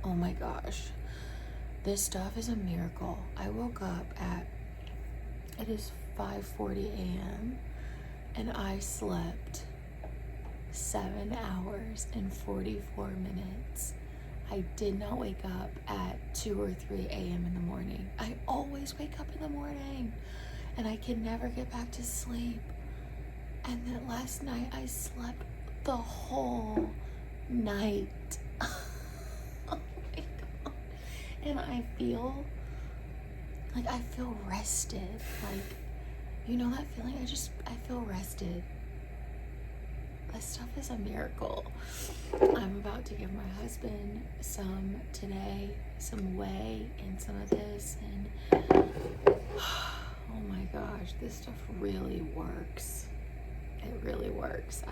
Oh my gosh. This stuff is a miracle. I woke up it is 5:40 a.m. and I slept 7 hours and 44 minutes. I did not wake up at 2 or 3 a.m. in the morning. I always wake up in the morning and I can never get back to sleep. And then last night I slept the whole night. Oh my God. And I feel rested. Like, you know that feeling? I feel rested. This stuff is a miracle. I'm about to give my husband some today, some whey and some of this, and oh my gosh, this stuff really works. It really works.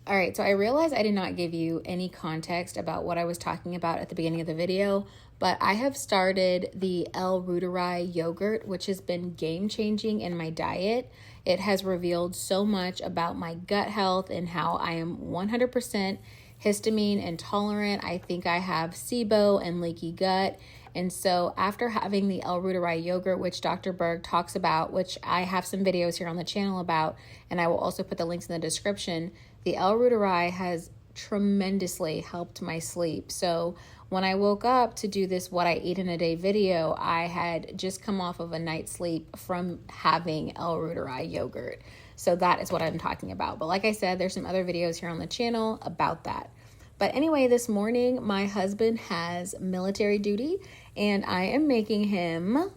All right, so I realized I did not give you any context about what I was talking about at the beginning of the video, but I have started the Reuteri yogurt, which has been game-changing in my diet. It has revealed so much about my gut health and how I am 100% histamine intolerant. I think I have SIBO and leaky gut. And so after having the Reuteri yogurt, which Dr. Berg talks about, which I have some videos here on the channel about, and I will also put the links in the description, the Reuteri has tremendously helped my sleep. So when I woke up to do this what I eat in a day video, I had just come off of a night's sleep from having Reuteri yogurt. So that is what I'm talking about. But like I said, there's some other videos here on the channel about that. But anyway, this morning, my husband has military duty and I am making him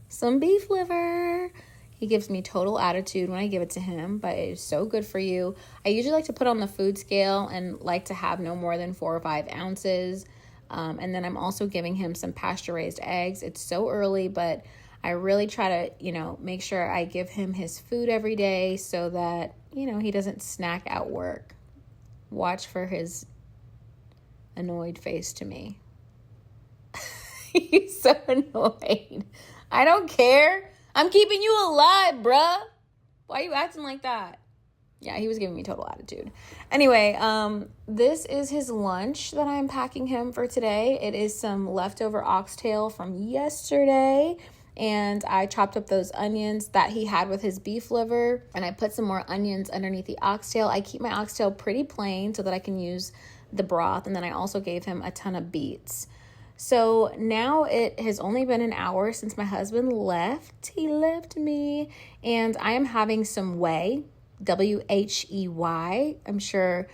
some beef liver. He gives me total attitude when I give it to him, but it is so good for you. I usually like to put on the food scale and like to have no more than 4 or 5 ounces. And then I'm also giving him some pasture-raised eggs. It's so early, but I really try to, make sure I give him his food every day so that, he doesn't snack at work. Watch for his annoyed face to me. He's so annoyed. I don't care. I'm keeping you alive, bruh. Why are you acting like that? Yeah, he was giving me total attitude. Anyway, this is his lunch that I'm packing him for today. It is some leftover oxtail from yesterday. And I chopped up those onions that he had with his beef liver. And I put some more onions underneath the oxtail. I keep my oxtail pretty plain so that I can use the broth. And then I also gave him a ton of beets. So now it has only been an hour since my husband left. He left me. And I am having some whey, Whey. I'm sure,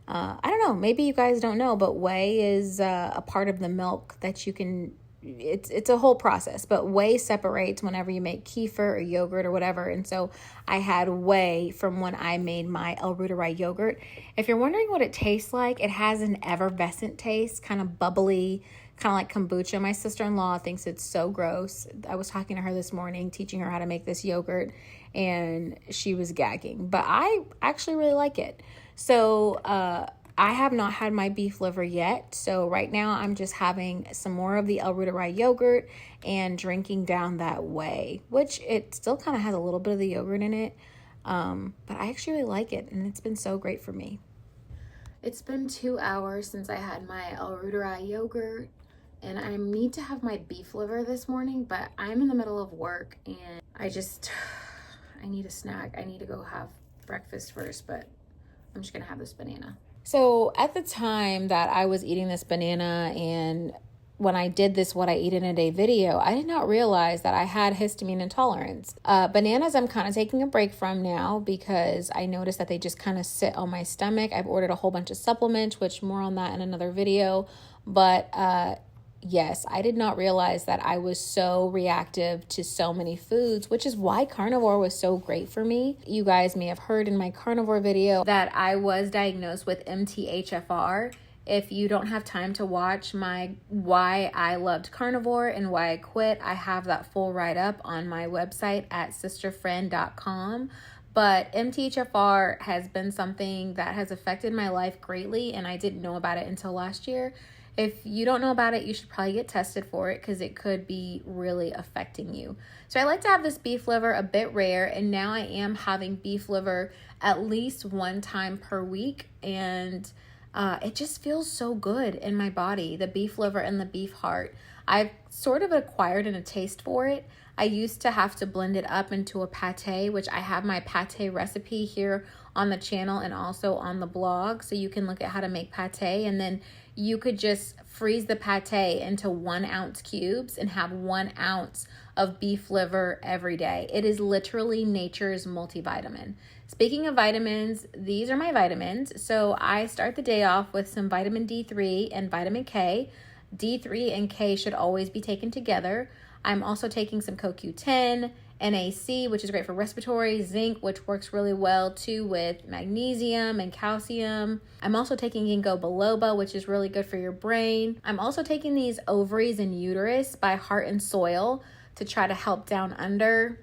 I don't know, maybe you guys don't know, but whey is a part of the milk that you can, it's a whole process, but whey separates whenever you make kefir or yogurt or whatever. And so I had whey from when I made my Reuteri yogurt. If you're wondering what it tastes like, it has an effervescent taste, kind of bubbly, kind of like kombucha. My sister-in-law thinks it's so gross. I was talking to her this morning, teaching her how to make this yogurt, and she was gagging. But I actually really like it. So I have not had my beef liver yet. So right now I'm just having some more of the Reuteri yogurt and drinking down that whey, which it still kind of has a little bit of the yogurt in it. But I actually really like it, and it's been so great for me. It's been 2 hours since I had my Reuteri yogurt, and I need to have my beef liver this morning, but I'm in the middle of work and I need a snack. I need to go have breakfast first, but I'm just gonna have this banana. So at the time that I was eating this banana, and when I did this what I eat in a day video, I did not realize that I had histamine intolerance. Bananas I'm kind of taking a break from now because I noticed that they just kind of sit on my stomach. I've ordered a whole bunch of supplements, which more on that in another video. But yes, I did not realize that I was so reactive to so many foods, which is why carnivore was so great for me. You guys may have heard in my carnivore video that I was diagnosed with MTHFR. If you don't have time to watch my why I loved carnivore and why I quit, I have that full write-up on my website at sisterfriend.com. But MTHFR has been something that has affected my life greatly, and I didn't know about it until last year. If you don't know about it, you should probably get tested for it because it could be really affecting you. So I like to have this beef liver a bit rare, and now I am having beef liver at least 1 time per week. And it just feels so good in my body, the beef liver and the beef heart. I've sort of acquired a taste for it. I used to have to blend it up into a pate, which I have my pate recipe here on the channel and also on the blog. So you can look at how to make pate, and then you could just freeze the pate into 1 ounce cubes and have 1 ounce of beef liver every day. It is literally nature's multivitamin. Speaking of vitamins, these are my vitamins. So I start the day off with some vitamin D3 and vitamin K. D3 and K should always be taken together. I'm also taking some CoQ10, NAC, which is great for respiratory, zinc, which works really well too with magnesium and calcium. I'm also taking ginkgo biloba, which is really good for your brain. I'm also taking these ovaries and uterus by Heart and Soil to try to help down under.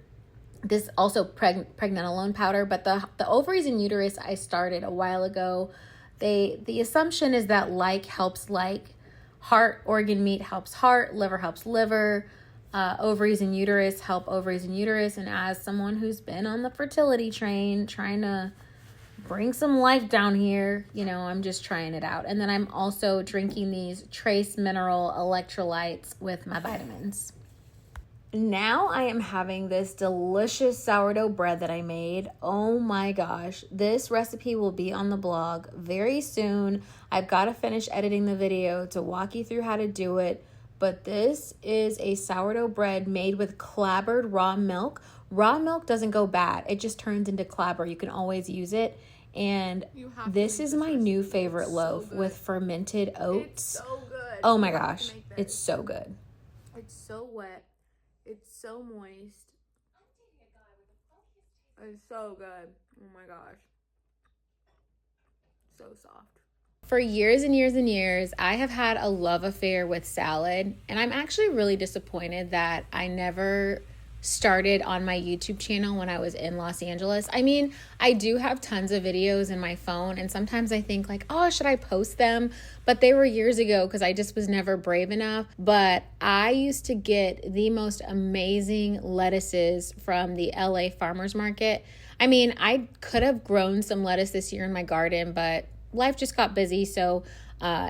This also pregnenolone powder, but the ovaries and uterus I started a while ago. The assumption is that like helps like. Heart organ meat helps heart, liver helps liver. Ovaries and uterus help ovaries and uterus. And as someone who's been on the fertility train, trying to bring some life down here, you know, I'm just trying it out. And then I'm also drinking these trace mineral electrolytes with my vitamins. Now I am having this delicious sourdough bread that I made. Oh my gosh. This recipe will be on the blog very soon. I've got to finish editing the video to walk you through how to do it. But this is a sourdough bread made with clabbered raw milk. Raw milk doesn't go bad. It just turns into clabber. You can always use it. And this is my new favorite loaf with fermented oats. It's so good. Oh my gosh. It's so good. It's so wet. It's so moist. It's so good. Oh my gosh. So soft. For years and years and years, I have had a love affair with salad, and I'm actually really disappointed that I never started on my YouTube channel when I was in Los Angeles. I mean, I do have tons of videos in my phone, and sometimes I think like, oh, should I post them? But they were years ago because I just was never brave enough. But I used to get the most amazing lettuces from the LA farmers market. I mean, I could have grown some lettuce this year in my garden, but life just got busy. So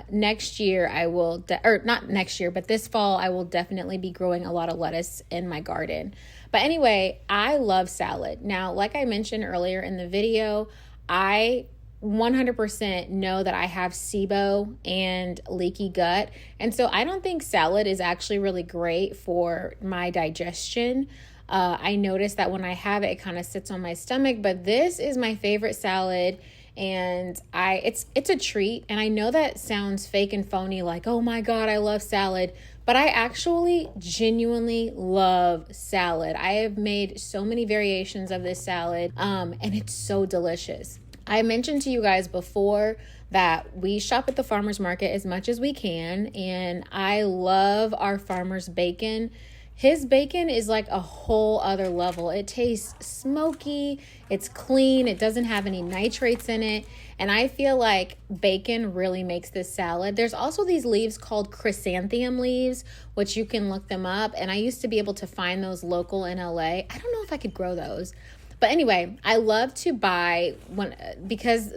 next year I will, not next year, but this fall I will definitely be growing a lot of lettuce in my garden. But anyway, I love salad. Now, like I mentioned earlier in the video, I 100% know that I have SIBO and leaky gut. And so I don't think salad is actually really great for my digestion. I notice that when I have it, it kind of sits on my stomach, but this is my favorite salad. And it's a treat. And I know that sounds fake and phony, like, oh my God, I love salad. But I actually genuinely love salad. I have made so many variations of this salad, and it's so delicious. I mentioned to you guys before that we shop at the farmer's market as much as we can. And I love our farmer's bacon. His bacon is like a whole other level. It tastes smoky, it's clean, it doesn't have any nitrates in it. And I feel like bacon really makes this salad. There's also these leaves called chrysanthemum leaves, which you can look them up. And I used to be able to find those local in LA. I don't know if I could grow those. But anyway, I love to buy one because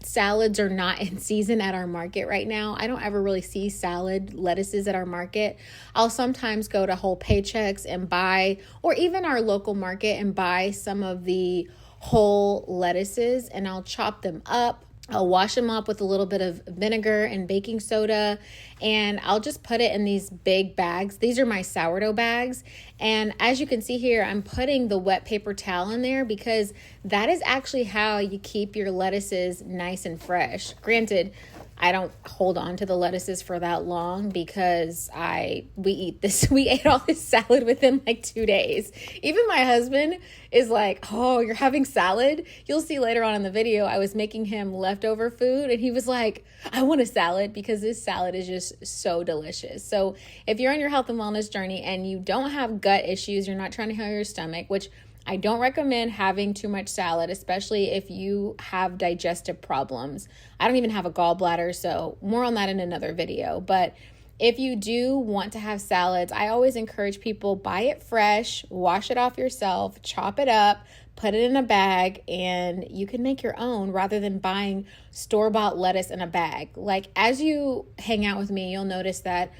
salads are not in season at our market right now. I don't ever really see salad lettuces at our market. I'll sometimes go to Whole Paychecks and buy, or even our local market and buy some of the whole lettuces, and I'll chop them up. I'll wash them up with a little bit of vinegar and baking soda, and I'll just put it in these big bags. These are my sourdough bags. And as you can see here, I'm putting the wet paper towel in there because that is actually how you keep your lettuces nice and fresh. Granted, I don't hold on to the lettuces for that long because we ate all this salad within like 2 days. Even my husband is like, oh, you're having salad? You'll see later on in the video, I was making him leftover food and he was like, I want a salad because this salad is just so delicious. So if you're on your health and wellness journey and you don't have gut issues, you're not trying to heal your stomach, which I don't recommend having too much salad, especially if you have digestive problems. I don't even have a gallbladder, so more on that in another video. But if you do want to have salads, I always encourage people, buy it fresh, wash it off yourself, chop it up, put it in a bag, and you can make your own rather than buying store-bought lettuce in a bag. Like, as you hang out with me, you'll notice that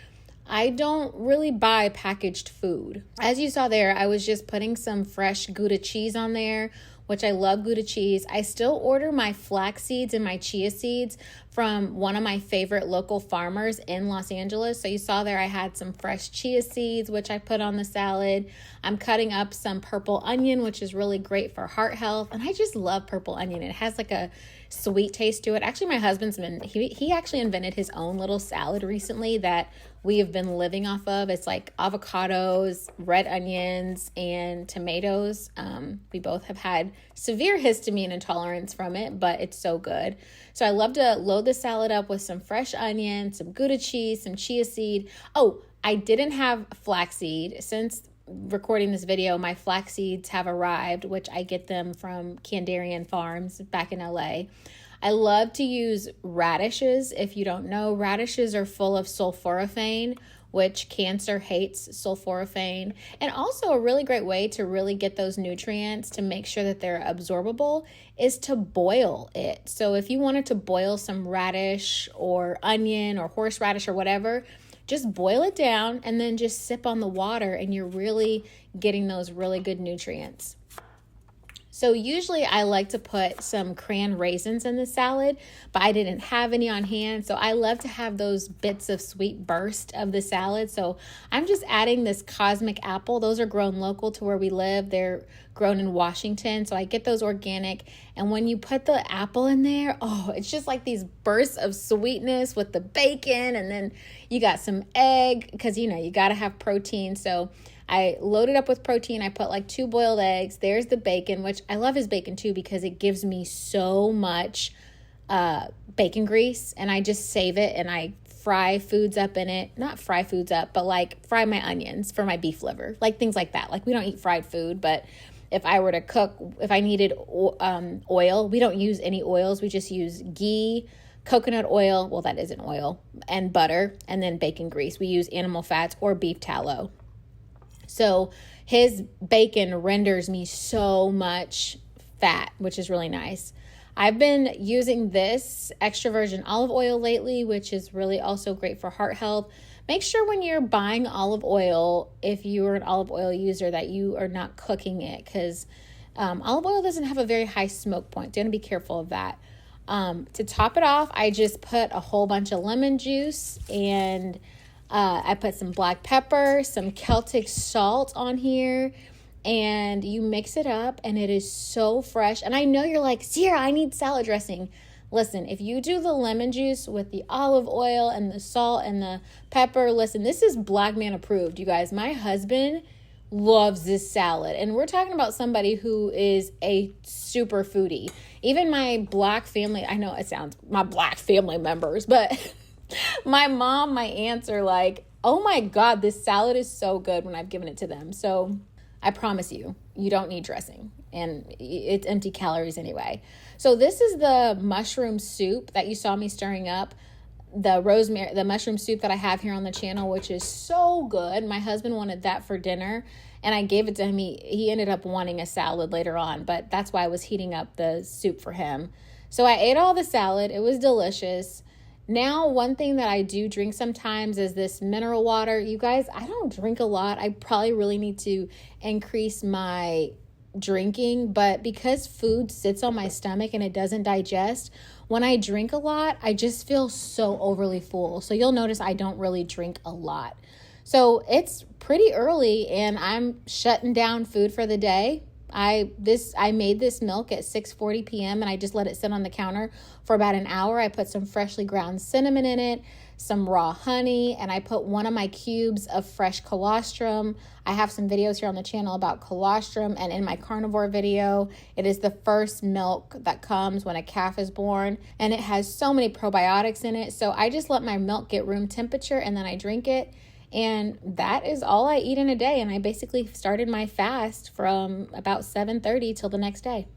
I don't really buy packaged food. As you saw there, I was just putting some fresh Gouda cheese on there, which I love Gouda cheese. I still order my flax seeds and my chia seeds from one of my favorite local farmers in Los Angeles. So you saw there I had some fresh chia seeds, which I put on the salad. I'm cutting up some purple onion, which is really great for heart health. And I just love purple onion. It has like a sweet taste to it. Actually, my husband's he actually invented his own little salad recently that we have been living off of. It's like avocados, red onions, and tomatoes. We both have had severe histamine intolerance from it, but it's so good. So I love to load the salad up with some fresh onion, some Gouda cheese, some chia seed. Oh, I didn't have flaxseed. Since recording this video, my flax seeds have arrived, which I get them from Kandarian Farms back in LA. I love to use radishes. If you don't know, radishes are full of sulforaphane, which cancer hates sulforaphane. And also a really great way to really get those nutrients to make sure that they're absorbable is to boil it. So if you wanted to boil some radish or onion or horseradish or whatever, just boil it down and then just sip on the water, and you're really getting those really good nutrients. So usually I like to put some cran raisins in the salad, but I didn't have any on hand. So I love to have those bits of sweet burst of the salad. So I'm just adding this cosmic apple. Those are grown local to where we live. They're grown in Washington. So I get those organic. And when you put the apple in there, oh, it's just like these bursts of sweetness with the bacon. And then you got some egg because, you got to have protein. So I loaded up with protein. I put like 2 boiled eggs. There's the bacon, which I love his bacon too because it gives me so much bacon grease, and I just save it and I fry foods up in it. Not fry foods up, but like fry my onions for my beef liver, like things like that. Like we don't eat fried food, but if I were to cook, if I needed oil, we don't use any oils. We just use ghee, coconut oil, well, that isn't oil, and butter, and then bacon grease. We use animal fats or beef tallow. So his bacon renders me so much fat, which is really nice. I've been using this extra virgin olive oil lately, which is really also great for heart health. Make sure when you're buying olive oil, if you're an olive oil user, that you are not cooking it, because olive oil doesn't have a very high smoke point. So you want to be careful of that. To top it off, I just put a whole bunch of lemon juice, and I put some black pepper, some Celtic salt on here, and you mix it up, and it is so fresh. And I know you're like, Sierra, I need salad dressing. Listen, if you do the lemon juice with the olive oil and the salt and the pepper, listen, this is Black Man approved, you guys. My husband loves this salad, and we're talking about somebody who is a super foodie. Even my Black family, I know it sounds, my Black family members, but my mom, my aunts are like, oh my God, this salad is so good when I've given it to them. So I promise you, you don't need dressing, and it's empty calories anyway. So this is the mushroom soup that you saw me stirring up, the mushroom soup that I have here on the channel, which is so good. My husband wanted that for dinner, and I gave it to him. He ended up wanting a salad later on, but that's why I was heating up the soup for him. So I ate all the salad. It was delicious. Now, one thing that I do drink sometimes is this mineral water. You guys, I don't drink a lot. I probably really need to increase my drinking, but because food sits on my stomach and it doesn't digest, when I drink a lot, I just feel so overly full. So you'll notice I don't really drink a lot. So it's pretty early and I'm shutting down food for the day. I made this milk at 6:40 p.m. and I just let it sit on the counter for about an hour. I put some freshly ground cinnamon in it, some raw honey, and I put one of my cubes of fresh colostrum. I have some videos here on the channel about colostrum, and in my carnivore video, it is the first milk that comes when a calf is born, and it has so many probiotics in it. So I just let my milk get room temperature and then I drink it. And that is all I eat in a day. And I basically started my fast from about 7:30 till the next day.